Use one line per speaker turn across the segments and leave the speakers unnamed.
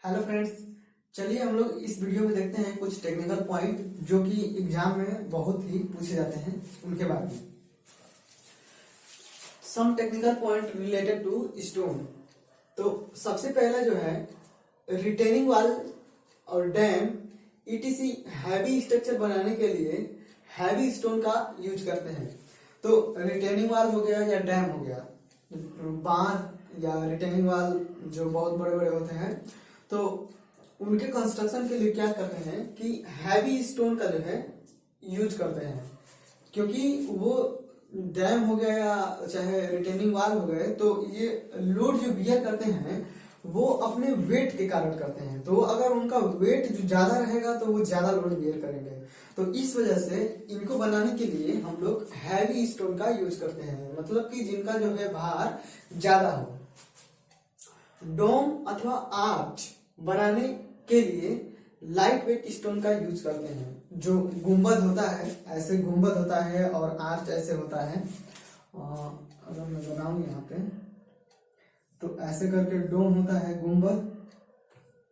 Hello friends, चलिए हम लोग इस वीडियो में देखते हैं कुछ टेक्निकल पॉइंट जो कि एग्जाम में बहुत ही पूछे जाते हैं उनके बारे में। Some technical point related to stone. तो सबसे पहला जो है रिटेनिंग वॉल और डैम ईटीसी हैवी स्ट्रक्चर बनाने के लिए हैवी स्टोन का यूज करते हैं। तो रिटेनिंग वॉल हो गया या डैम हो गया, बांध या रिटेनिंग वॉल जो बहुत बड़े बड़े होते हैं, तो उनके कंस्ट्रक्शन के लिए क्या करते हैं कि हैवी स्टोन का जो है यूज करते हैं। क्योंकि वो डैम हो गया या चाहे रिटेनिंग वॉल हो गए, तो ये लोड जो बियर करते हैं वो अपने वेट के कारण करते हैं। तो अगर उनका वेट जो ज्यादा रहेगा तो वो ज्यादा लोड बियर करेंगे। तो इस वजह से इनको बनाने के लिए हम लोग हैवी स्टोन का यूज करते हैं, मतलब कि जिनका जो है भार ज्यादा हो। डोम अथवा आर्च बनाने के लिए लाइट वेट स्टोन का यूज करते हैं। जो गुंबद होता है, ऐसे गुंबद होता है और आर्च ऐसे होता है। अगर मैं बनाऊं यहाँ पे तो ऐसे करके डोम होता है, गुंबद,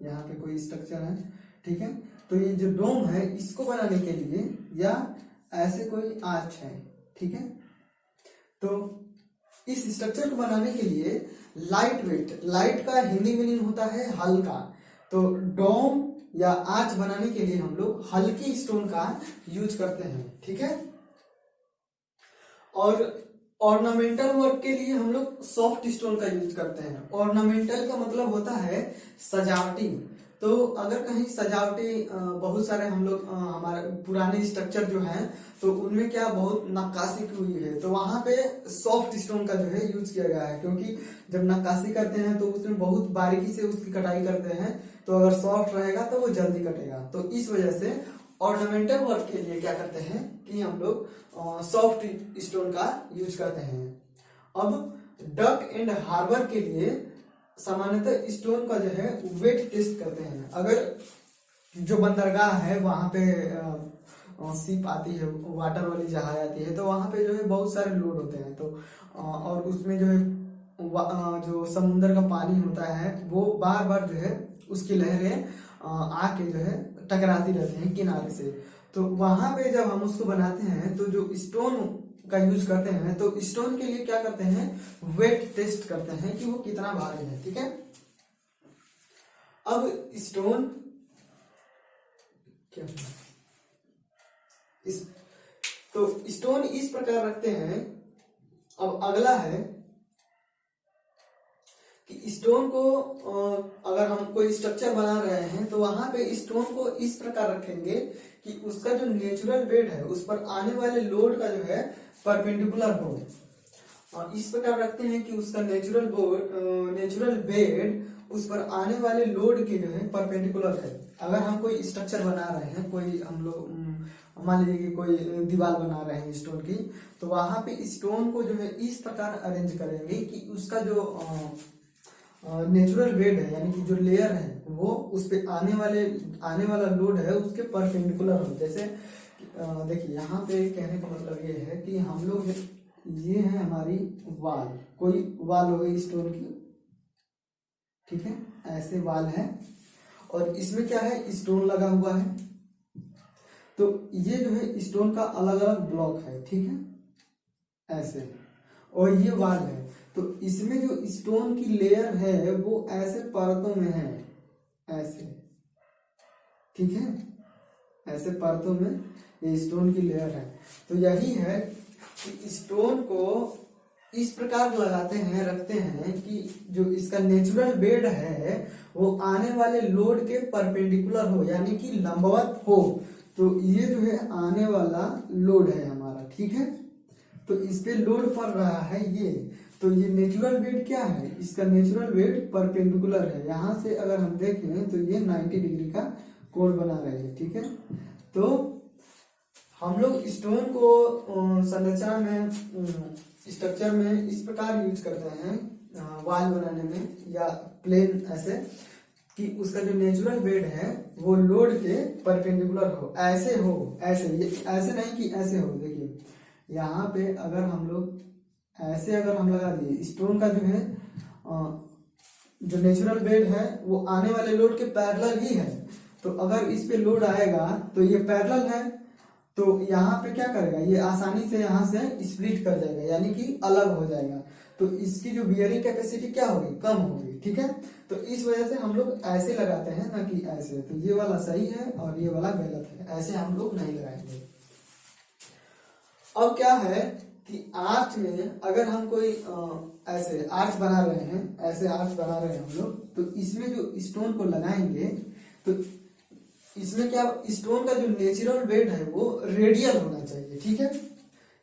यहाँ पे कोई स्ट्रक्चर है, ठीक है। तो ये जो डोम है इसको बनाने के लिए या ऐसे कोई आर्च है, ठीक है। तो इस स्ट्रक्चर को बनाने के लिए लाइट वेट, लाइट का हिंदी मीनिंग होता है हल्का। तो डोम या आर्च बनाने के लिए हम लोग हल्की स्टोन का यूज करते हैं, ठीक है। और ऑर्नामेंटल वर्क के लिए हम लोग सॉफ्ट स्टोन का यूज करते हैं। ऑर्नामेंटल का मतलब होता है सजावटी। तो अगर कहीं सजावटी बहुत सारे हम लोग हमारे पुराने स्ट्रक्चर जो हैं तो उनमें क्या बहुत नक्काशी की हुई है, तो वहां पे सॉफ्ट स्टोन का जो है यूज किया गया है। क्योंकि जब नक्काशी करते हैं तो उसमें बहुत बारीकी से उसकी कटाई करते हैं, तो अगर सॉफ्ट रहेगा तो वो जल्दी कटेगा। तो इस वजह से ऑर्नामेंटल वर्क के लिए क्या करते हैं कि हम लोग सॉफ्ट स्टोन का यूज करते हैं। अब डक एंड हार्बर के लिए सामान्यतः स्टोन का जो है वेट टेस्ट करते हैं। अगर जो बंदरगाह है वहां पे शिप आती है, वाटर वाली जहाज आती है, तो वहां पे जो है बहुत सारे लोड होते हैं। तो और उसमें जो है जो समुद्र का पानी होता है वो बार बार जो है उसकी लहरें आके जो है टकराती रहती हैं किनारे से। तो वहां पे जब हम उसको बनाते हैं तो जो स्टोन का यूज करते हैं, तो स्टोन के लिए क्या करते हैं, वेट टेस्ट करते हैं कि वो कितना भारी है, ठीक है। अब स्टोन क्या इस तो स्टोन इस प्रकार रखते हैं। अब अगला है कि स्टोन को अगर हम कोई स्ट्रक्चर बना रहे हैं तो वहां पे स्टोन को इस प्रकार रखेंगे कि उसका जो नेचुरल वेट है उस पर आने वाले लोड का जो है परपेंडिकुलर हो। और इस प्रकार रखते हैं कि उसका नेचुरल वेट उस पर आने वाले लोड के जो है परपेंडिकुलर है। अगर हम कोई स्ट्रक्चर बना रहे हैं, कोई हम लोग मान लीजिए कि कोई दीवार बना रहे हैं स्टोन की, तो वहां पे स्टोन को जो है इस प्रकार अरेंज करेंगे कि उसका जो नेचुरल वेट है, यानी कि जो लेयर है वो उस पे आने वाला लोड है उसके परपेंडिकुलर हो। जैसे देखिए यहाँ पे कहने का मतलब ये है कि हम लोग, ये है हमारी वाल, कोई वाल हो गई स्टोन की, ठीक है, ऐसे वाल है और इसमें क्या है, स्टोन लगा हुआ है। तो ये जो है स्टोन का अलग अलग ब्लॉक है, ठीक है, ऐसे, और ये वाल है। तो इसमें जो स्टोन की लेयर है वो ऐसे परतों में है, ऐसे, ठीक है, ऐसे परतों में ये स्टोन की लेयर है। तो यही है कि स्टोन को इस प्रकार लगाते हैं, रखते हैं कि जो इसका नेचुरल बेड है वो आने वाले लोड के परपेंडिकुलर हो, यानी कि लंबवत हो। तो ये जो है आने वाला लोड है हमारा, ठीक है। तो इस पे लोड पड़ रहा है ये, तो ये नेचुरल वेट क्या है, इसका नेचुरल वेट परपेंडिकुलर है। यहां से अगर हम देखें तो ये 90 डिग्री का कोण बना रही है, ठीक है। तो हम लोग स्टोन को संरचना में, स्ट्रक्चर में इस प्रकार यूज करते हैं वाल बनाने में या प्लेन, ऐसे कि उसका जो नेचुरल वेट है वो लोड के परपेंडिकुलर हो, ऐसे हो, ऐसे, ये ऐसे नहीं कि ऐसे हो। देखिए यहाँ पे अगर हम लोग ऐसे अगर हम लगा दिए, स्टोन का जो है जो नेचुरल बेड है वो आने वाले लोड के पैरेलल ही है। तो अगर इस पे लोड आएगा तो ये पैरेलल है, तो यहाँ पे क्या करेगा, ये आसानी से यहाँ से स्प्लिट कर जाएगा, यानी कि अलग हो जाएगा। तो इसकी जो बियरिंग कैपेसिटी क्या होगी, कम होगी। ठीक है, तो इस वजह से हम लोग ऐसे लगाते हैं ना कि ऐसे। तो ये वाला सही है और ये वाला गलत है, ऐसे हम लोग नहीं लगाएंगे। अब क्या है कि आर्च में अगर हम कोई ऐसे आर्च बना रहे हैं, ऐसे आर्च बना रहे हैं हम लोग, तो इसमें जो स्टोन को लगाएंगे तो इसमें क्या, स्टोन का जो नेचुरल बेड है वो रेडियल होना चाहिए। ठीक है,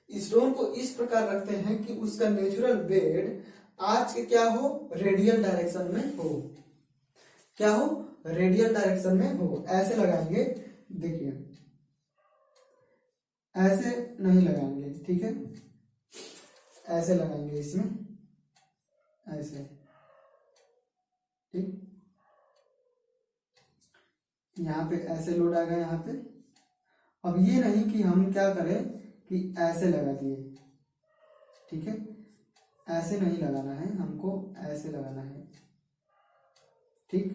स्टोन को इस प्रकार रखते हैं कि उसका नेचुरल बेड आर्च के क्या हो, रेडियल डायरेक्शन में हो। क्या हो, रेडियल डायरेक्शन में हो। ऐसे लगाएंगे, देखिए ऐसे नहीं लगाएंगे। ठीक है, ऐसे लगाएंगे इसमें, ऐसे। ठीक, यहाँ पे ऐसे लोड आएगा यहाँ पे। अब ये नहीं कि हम क्या करें कि ऐसे लगा दिए। ठीक है, ऐसे नहीं लगाना है हमको, ऐसे लगाना है। ठीक,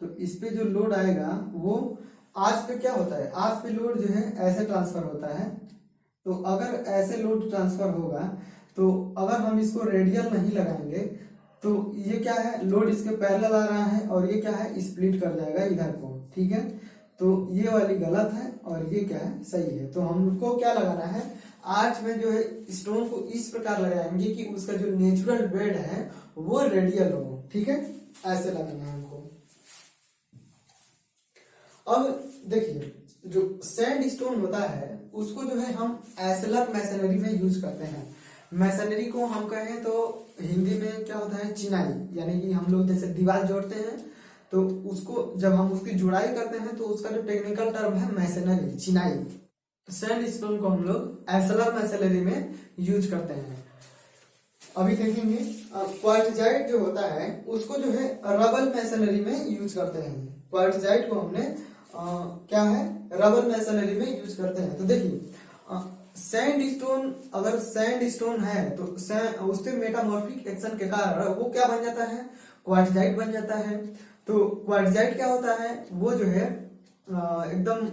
तो इस पे जो लोड आएगा वो आर्च पे क्या होता है, आर्च पे लोड जो है ऐसे ट्रांसफर होता है। तो अगर ऐसे लोड ट्रांसफर होगा तो अगर हम इसको रेडियल नहीं लगाएंगे तो ये क्या है, लोड इसके पैरेलल आ रहा है और ये क्या है, स्प्लिट कर जाएगा इधर को। ठीक है, तो ये वाली गलत है और ये क्या है, सही है। तो हमको क्या लगाना है, आर्च में जो है स्टोन को इस प्रकार लगाएंगे कि उसका जो नेचुरल बेड है वो रेडियल हो। ठीक है, ऐसे लगाना है हमको। अब देखिए, जो सैंड स्टोन होता है उसको जो है हम एसएलआर मैसनरी में यूज करते हैं। मैसनरी को हम कहें तो हिंदी में क्या होता है, चिनाई, यानी कि हम लोग जैसे दीवार जोड़ते हैं तो उसको जब हम उसकी जुड़ाई करते हैं तो उसका जो टेक्निकल टर्म है मैसनरी, चिनाई। सैंड स्टोन को हम लोग एसएलआर मैसनरी में यूज करते हैं। अभी देखेंगे क्वार्टजाइट जो होता है उसको जो है रबल मैसनरी में यूज करते हैं। क्वार्टजाइट को हमने क्या है, रबल मैसनरी में यूज करते हैं। तो देखिए सैंड स्टोन, अगर सैंड स्टोन है तो उसके मेटामॉर्फिक एक्शन के कारण वो क्या बन जाता है, क्वार्टजाइट बन जाता है। तो क्वार्टजाइट क्या होता है, वो जो है एकदम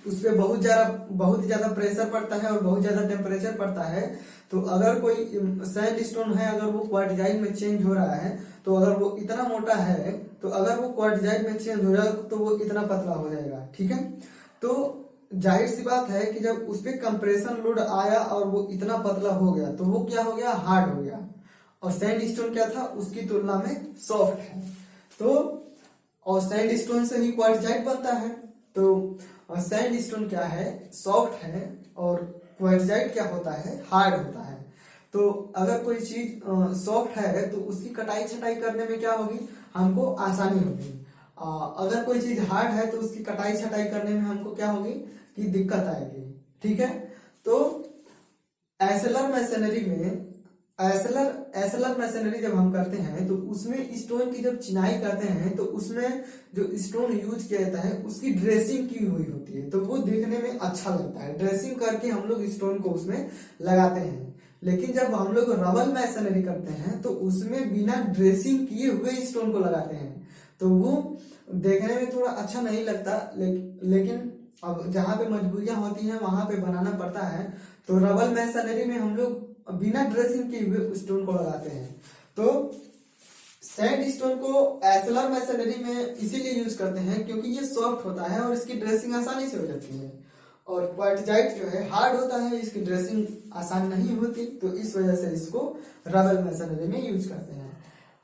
उस पर बहुत ही ज्यादा प्रेशर पड़ता है और बहुत ज्यादा टेम्परेचर पड़ता है। तो अगर कोई सैंड स्टोन है, अगर वो क्वार्टजाइट में चेंज हो रहा है, तो अगर वो इतना मोटा है तो अगर वो क्वार्टजाइट में चेंज हो जाएगा तो वो इतना पतला हो जाएगा। ठीक है, तो जाहिर सी बात है कि जब उस पर कंप्रेशन लोड आया और वो इतना पतला हो गया तो वो क्या हो गया, हार्ड हो गया। और सैंड स्टोन क्या था, उसकी तुलना में सॉफ्ट है। तो और सैंड स्टोन से ही क्वार्टजाइट बनता है। तो सैंड स्टोन क्या है, सॉफ्ट है, और क्वार्टजाइट क्या होता है, हार्ड होता है। तो अगर कोई चीज सॉफ्ट है तो उसकी कटाई छटाई करने में क्या होगी, हमको आसानी होगी। अगर कोई चीज हार्ड है तो उसकी कटाई छटाई करने में हमको क्या होगी कि दिक्कत आएगी। ठीक है, तो एसएलआर मैसनरी में एसएलआर मैसनरी जब हम करते हैं तो उसमें स्टोन की जब चिनाई करते हैं तो उसमें जो स्टोन यूज किया जाता है उसकी ड्रेसिंग की हुई होती है, तो वो देखने में अच्छा लगता है। ड्रेसिंग करके हम लोग स्टोन को उसमें लगाते हैं। लेकिन जब हम लोग रबल मैसनरी करते हैं तो उसमें बिना ड्रेसिंग किए हुए स्टोन को लगाते हैं, तो वो देखने में थोड़ा अच्छा नहीं लगता। लेकिन अब जहाँ पे मजबूरियां होती हैं वहां पे बनाना पड़ता है। तो रबल मैसनरी में हम लोग बिना ड्रेसिंग किए हुए स्टोन को लगाते हैं। तो सैंड स्टोन को एसएलआर मैसनरी में इसीलिए यूज करते हैं क्योंकि ये सॉफ्ट होता है और इसकी ड्रेसिंग आसानी से हो जाती है। और क्वार्टजाइट जो है हार्ड होता है, इसकी ड्रेसिंग आसान नहीं होती, तो इस वजह से इसको रबल मैसनरी में यूज करते हैं।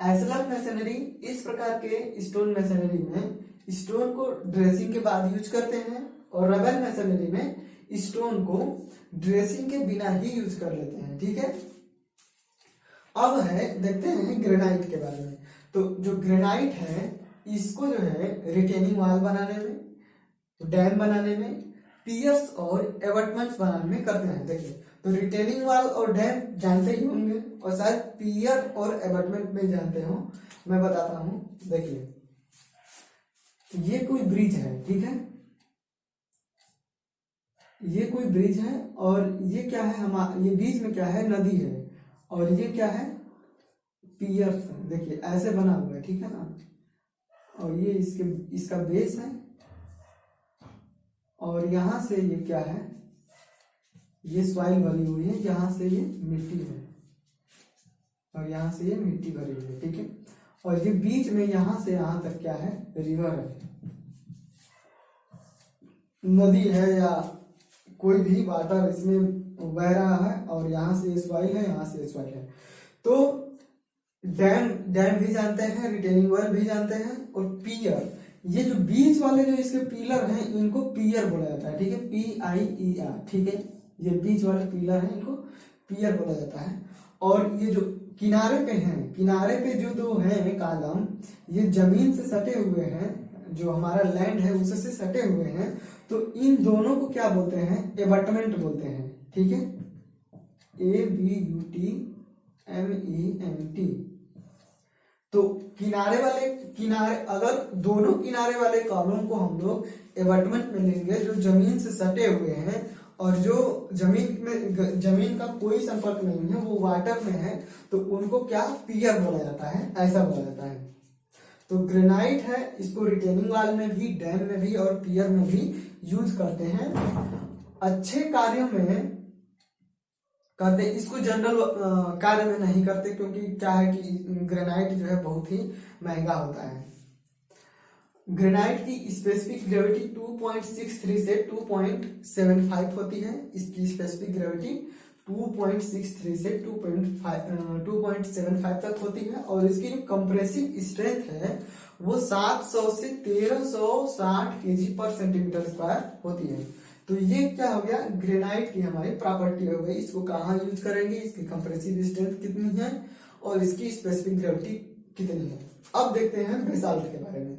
एसएलआर मैसनरी इस प्रकार के स्टोन मैसनरी में स्टोन को ड्रेसिंग के बाद यूज करते हैं, और रबल मैसनरी में स्टोन को ड्रेसिंग के बिना ही यूज कर लेते हैं। ठीक है, अब है देखते हैं ग्रेनाइट के बारे में। तो जो ग्रेनाइट है इसको जो है रिटेनिंग वॉल बनाने में, डैम बनाने में, पियर्स और एबटमेंट्स बनाने में करते हैं। देखिए, तो रिटेनिंग वॉल और डैम जानते ही होंगे और शायद पियर और एबटमेंट में जानते हो, मैं बताता हूं। देखिए, ये कोई ब्रिज है, ठीक है, ये कोई ब्रिज है और ये क्या है, ये बीच में क्या है, नदी है, और ये क्या है, पियर्स है, देखिए ऐसे बना हुआ है, ठीक है ना। और ये इसका बेस है, और यहाँ से ये क्या है, ये सॉइल भरी हुई है, यहाँ से ये मिट्टी है, और यहाँ से ये मिट्टी भरी हुई है, ठीक है। और ये बीच में यहाँ से यहाँ तक क्या है, रिवर है, नदी है या कोई भी वाटर इसमें बह रहा है, और यहाँ से ये सॉइल है, यहाँ से ये सॉइल है। तो डैम भी जानते हैं, रिटेनिंग वॉल भी जानते हैं, और पियर, ये जो बीच वाले जो इसके पिलर हैं इनको पियर बोला जाता है, ठीक है, PIER, ठीक है। ये बीच वाले पिलर हैं इनको पियर बोला जाता है। और ये जो किनारे पे हैं, किनारे पे जो दो हैं कॉलम, ये जमीन से सटे हुए हैं, जो हमारा लैंड है उससे सटे हुए हैं, तो इन दोनों को क्या बोलते हैं, एबटमेंट बोलते हैं, ठीक है, ABUTMENT। तो किनारे अगर दोनों किनारे वाले कॉलम को हम लोग एबटमेंट में लेंगे, जो जमीन से सटे हुए हैं और जो जमीन का कोई संपर्क नहीं है, वो वाटर में है, तो उनको क्या, पियर बोला जाता है, ऐसा बोला जाता है। तो ग्रेनाइट है, इसको रिटेनिंग वॉल में भी, डैम में भी और पियर में भी यूज करते हैं, अच्छे कार्यों में करते हैं। इसको जनरल कार्य में नहीं करते, क्योंकि क्या है कि ग्रेनाइट जो है बहुत ही महंगा होता है। ग्रेनाइट की स्पेसिफिक ग्रेविटी 2.63 से 2.75 होती है। इसकी स्पेसिफिक ग्रेविटी 2.63 से 2.75 तक होती है, और इसकी जो कंप्रेसिव स्ट्रेंथ है वो 700 से 1360 kg पर सेंटीमीटर स्क्वायर होती है। तो ये क्या हो गया, ग्रेनाइट की हमारी प्रॉपर्टी हो गई। इसको कहाँ यूज करेंगे, इसकी कंप्रेसिव स्ट्रेंथ कितनी है और इसकी स्पेसिफिक ग्रेविटी कितनी है। अब देखते हैं बेसाल्ट के बारे में।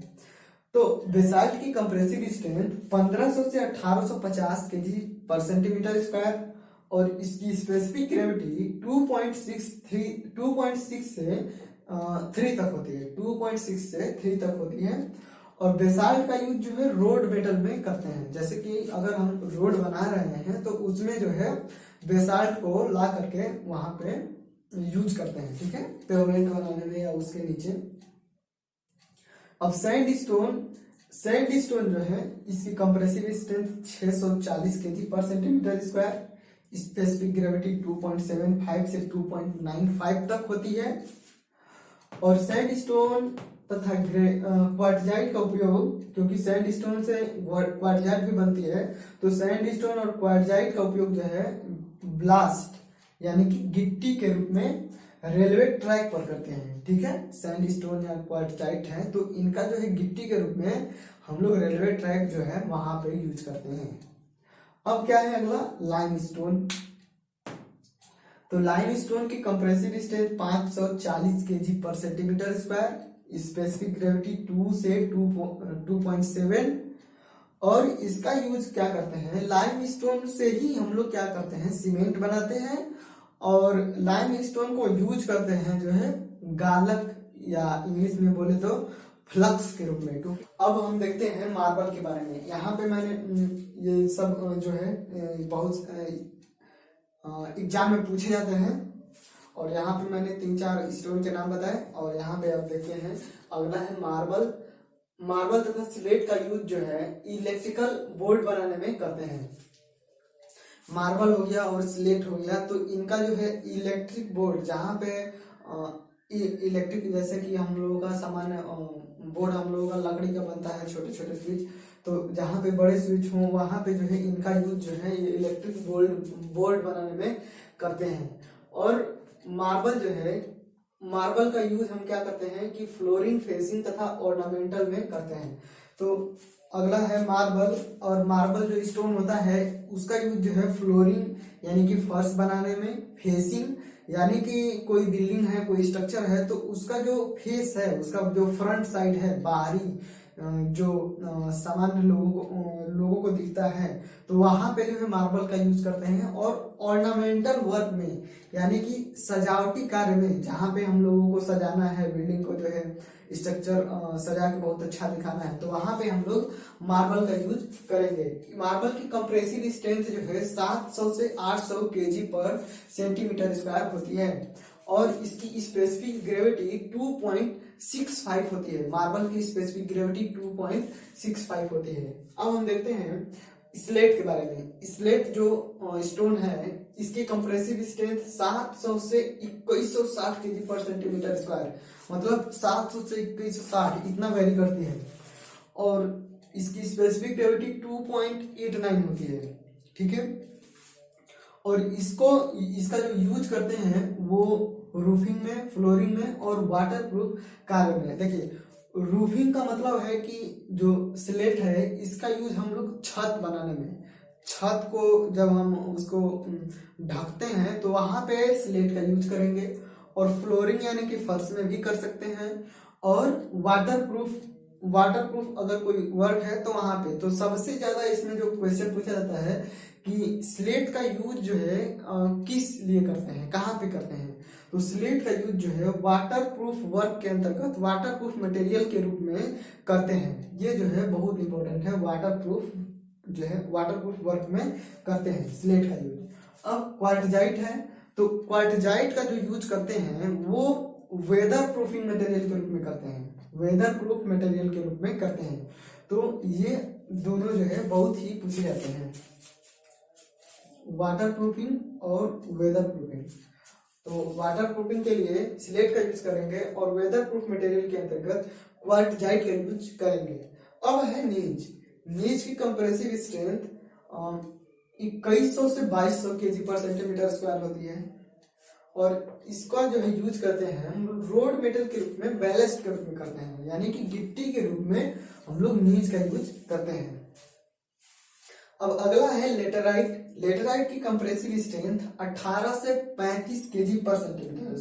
तो बेसाल्ट की कंप्रेसिव स्ट्रेंथ 1500 से 1850 kg पर सेंटीमीटर स्क्वायर, और इसकी स्पेसिफिक ग्रेविटी 2.6 से 3 तक होती है, 2.6 से 3 तक होती है। और बेसाल्ट का यूज जो है रोड मेटल में करते हैं, जैसे कि अगर हम रोड बना रहे हैं तो उसमें जो है बेसाल्ट को ला करके वहां पे यूज करते हैं, ठीक है, पेवमेंट बनाने में या उसके नीचे। अब सैंडस्टोन जो है, इसकी कंप्रेसिव स्ट्रेंथ 640 kg पर सेंटीमीटर स्क्वायर, स्पेसिफिक ग्रेविटी 2.75 से 2.95 तक होती है। और सैंडस्टोन तथा क्वार्टजाइट का उपयोग, क्योंकि सैंडस्टोन से क्वार्टजाइट भी बनती है, तो सैंडस्टोन और क्वार्टजाइट का उपयोग जो है ब्लास्ट यानी कि गिट्टी के रूप में रेलवे ट्रैक पर करते हैं, ठीक है। सैंडस्टोन या क्वार्टजाइट है तो इनका जो है गिट्टी के रूप में हम लोग रेलवे ट्रैक जो है वहां पे यूज करते हैं। अब क्या है अगला, लाइमस्टोन। तो लाइमस्टोन की कंप्रेसिव स्ट्रेंथ 540 kg पर सेंटीमीटर स्क्वायर, स्पेसिफिक ग्रेविटी 2 से 2.7, और इसका यूज क्या करते हैं, लाइमस्टोन से ही हम लोग क्या करते हैं, सीमेंट बनाते हैं, और लाइमस्टोन को यूज करते हैं जो है गालक या इंग्लिश में बोले तो फ्लक्स के रूप में। क्योंकि अब हम देखते हैं मार्बल के बारे में। यहाँ पे मैंने ये सब जो है बहुत एग्जाम में पूछे जाते हैं, और यहाँ पे मैंने 3-4 स्टोन के नाम बताए। और यहाँ पे आप देखते हैं अगला है मार्बल तथा स्लेट का यूज जो है इलेक्ट्रिकल बोर्ड बनाने में करते हैं। मार्बल हो गया और स्लेट हो गया, तो इनका जो है इलेक्ट्रिक बोर्ड, जहाँ पे इलेक्ट्रिक, जैसे कि हम लोगों का सामान्य बोर्ड हम लोगों का लकड़ी का बनता है, छोटे छोटे स्विच, तो जहाँ पे बड़े स्विच हो वहां पे जो है इनका यूज जो है ये इलेक्ट्रिक बोर्ड बनाने में करते हैं। और मार्बल जो है, मार्बल का यूज हम क्या करते हैं कि फ्लोरिंग, फेसिंग तथा ऑर्नामेंटल में करते हैं। तो अगला है मार्बल, और मार्बल जो स्टोन होता है उसका यूज जो है फ्लोरिंग यानी कि फर्श बनाने में, फेसिंग यानी कि कोई बिल्डिंग है, कोई स्ट्रक्चर है तो उसका जो फेस है, उसका जो फ्रंट साइड है, बाहरी जो सामान्य लोगों को दिखता है, तो वहां पे जो है मार्बल का यूज करते हैं। और ऑर्नामेंटल वर्क में यानी कि सजावटी कार्य में, जहाँ पे हम लोगों को सजाना है, बिल्डिंग को जो है स्ट्रक्चर सजा के बहुत अच्छा दिखाना है, तो वहां पे हम लोग मार्बल का यूज करेंगे। मार्बल की कंप्रेसिव स्ट्रेंथ जो है 700 से 800 kg पर सेंटीमीटर स्क्वायर होती है। और इसकी स्पेसिफिक ग्रेविटी 2.65 होती है। मार्बल की स्पेसिफिक ग्रेविटी 2.65 होती है। अब हम देखते हैं स्लेट के बारे में। स्लेट जो स्टोन है इसकी कंप्रेसिव स्ट्रेंथ 700 से 2160 केजी पर सेंटीमीटर स्क्वायर, मतलब 700 से 2160 इतना वेरी करती है। और इसकी स्पेसिफिक ग्रेविटी 2.89 होती है, ठीक है। और इसका जो यूज करते हैं वो रूफिंग में, फ्लोरिंग में और वाटर प्रूफ कार्य में। देखिए रूफिंग का मतलब है कि जो स्लेट है इसका यूज हम लोग छत बनाने में, छत को जब हम उसको ढकते हैं तो वहां पे स्लेट का यूज करेंगे। और फ्लोरिंग यानी कि फर्श में भी कर सकते हैं। और वाटर प्रूफ अगर कोई वर्क है तो वहां पे। तो सबसे ज्यादा इसमें जो क्वेश्चन पूछा जाता है कि स्लेट का यूज जो है किस लिए करते हैं, कहाँ पे करते हैं। तो स्लेट का यूज जो है वाटर प्रूफ वर्क के अंतर्गत वाटर प्रूफ मटेरियल के रूप में करते हैं। ये जो है बहुत इंपॉर्टेंट है, वाटर प्रूफ जो है वाटर प्रूफ वर्क में करते हैं स्लेट का यूज। अब क्वार्टजाइट है, तो क्वार्टजाइट का जो यूज करते हैं वो वेदर प्रूफिंग मटेरियल के रूप में करते हैं, वेदर प्रूफ मटेरियल के रूप में करते हैं। तो ये दोनों जो है बहुत ही पूछे जाते हैं, वाटर प्रूफिंग और वेदर प्रूफिंग। तो वाटर प्रूफिंग के लिए स्लेट का यूज करेंगे और वेदर प्रूफ मटेरियल के अंतर्गत क्वार्टजाइट का यूज करेंगे। अब है नीज। नीज की कंप्रेसिव स्ट्रेंथ 2100 से 2200 केजी पर सेंटीमीटर स्क्वायर होती है। और इसका जो है यूज करते हैं हम लोग रोड मेटल के रूप में, बैलेस्ट के रूप में करते हैं, यानी कि गिट्टी के रूप में हम लोग नीज का यूज करते हैं। अब अगला है लेटराइट। लेटराइट की कंप्रेसिव स्ट्रेंथ 18 से 35 केजी पर सेंटीमीटर,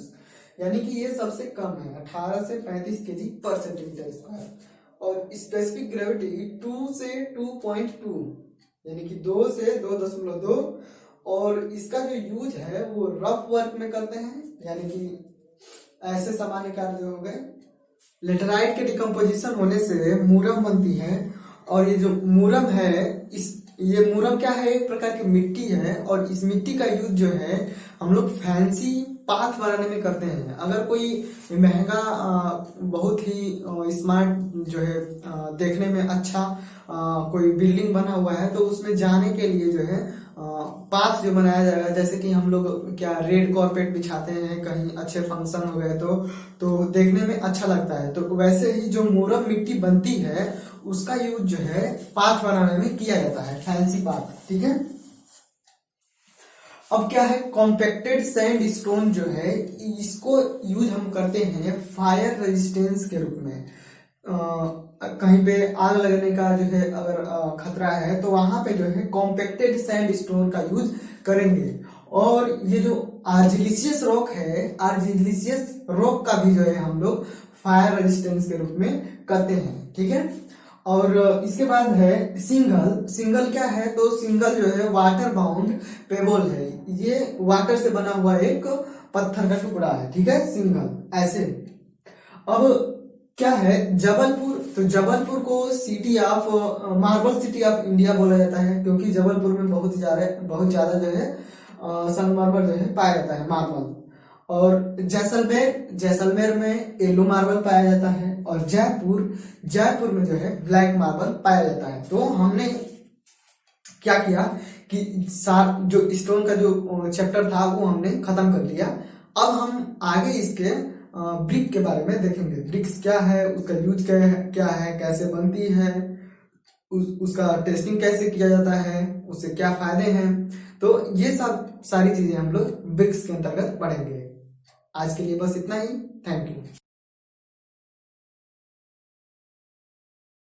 यानी कि ये सबसे कम है, 18 से 35 केजी पर सेंटीमीटर स्क्वायर। और स्पेसिफिक ग्रेविटी 2 से 2.2, यानी कि 2 से 2.2। और इसका जो यूज है वो रफ वर्क में करते हैं, यानी कि ऐसे सामान्य कार्य हो गए। लेटराइट के डिकम्पोजिशन होने से मूरम बनती है। और ये जो मूरम है ये मूरम क्या है, एक प्रकार की मिट्टी है। और इस मिट्टी का यूज जो है हम लोग फैंसी पाथ बनाने में करते हैं। अगर कोई महंगा बहुत ही स्मार्ट जो है देखने में अच्छा कोई बिल्डिंग बना हुआ है तो उसमें जाने के लिए जो है पाथ जो बनाया जाएगा, जैसे कि हम लोग क्या रेड कॉर्पेट बिछाते हैं कहीं अच्छे फंक्शन हो गए तो देखने में अच्छा लगता है। तो वैसे ही जो मोरम मिट्टी बनती है उसका यूज जो है पाथ बनाने में किया जाता है, फैंसी पाथ, ठीक है। अब क्या है, कॉम्पैक्टेड सैंड स्टोन जो है इसको यूज हम करते हैं फायर रेजिस्टेंस के रूप में। कहीं पे आग लगने का जो है अगर खतरा है तो वहां पे जो है कॉम्पैक्टेड सैंड स्टोन का यूज करेंगे। और ये जो आर्जिलिशियस रॉक है, आर्जिलिशियस रॉक का भी जो है हम लोग फायर रेजिस्टेंस के रूप में करते हैं, ठीक है। और इसके बाद है सिंगल। सिंगल क्या है, तो सिंगल जो है वाटर बाउंड पेबल है, ये वाटर से बना हुआ एक पत्थर का टुकड़ा है, ठीक है, सिंगल ऐसे। अब क्या है जबलपुर, तो जबलपुर को city of marble city of India बोला जाता है क्योंकि जबलपुर में बहुत ज्यादा जो है संगमरमर जो है पाया जाता है, मार्बल। और जैसलमेर में येलो मार्बल पाया जाता है। और जयपुर में जो है ब्लैक मार्बल पाया जाता है। तो हमने क्या किया कि जो स्टोन का जो चैप्टर था वो हमने खत्म कर लिया। अब हम आगे इसके ब्रिक के बारे में देखेंगे। ब्रिक्स क्या है, उसका यूज क्या है, कैसे बनती है, उसका टेस्टिंग कैसे किया जाता है, उससे क्या फायदे हैं। तो ये सब सारी चीजें हम लोग ब्रिक्स के अंतर्गत पढ़ेंगे। आज के लिए बस इतना ही। Thank you.